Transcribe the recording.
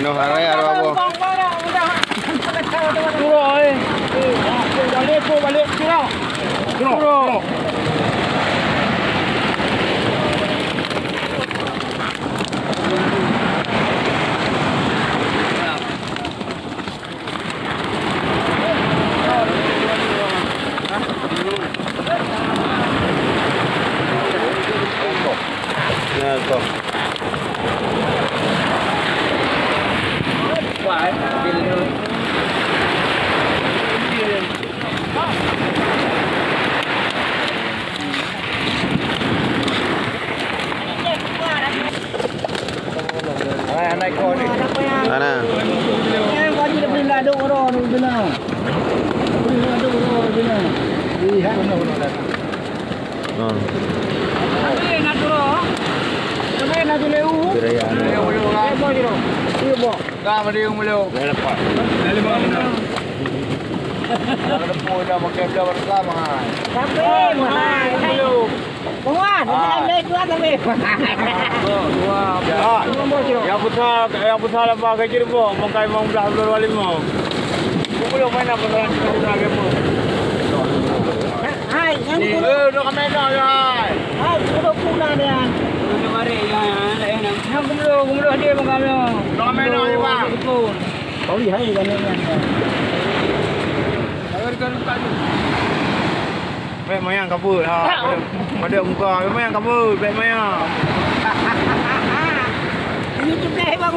No harai aro apa? Rồi. Balik, kira. Kira. Nah, kok. Naik kau ni. Mana? Kau ni beli laduk orang ni benar. Beli laduk orang benar. Lihat benar. Oh. Ada nak turun. Sampai nak leu. Beraya. Leu kan. Iya, Bok. Dah mari leu. Dah dapat. Dah lima benar. Ada pun dah makan dah bersama. Sampai mahal. Leu. Tuan, dah leu tuan sampai. Yang besar apa kecil pun, mungkin mau belah belah lima. Boleh main apa dengan kita lagi. Hai, yang ni. Duk kamera ya. Hai, duk pula dia. Duk mari ya, nak. Yang kumlo dia bang kamera. Duk kamera ni bang. Kau lihat ni kan ni. Agar kan. Baik mayang kabur ha. Pada muka, mayang kabur, baik mayang. Ini tu dah bang.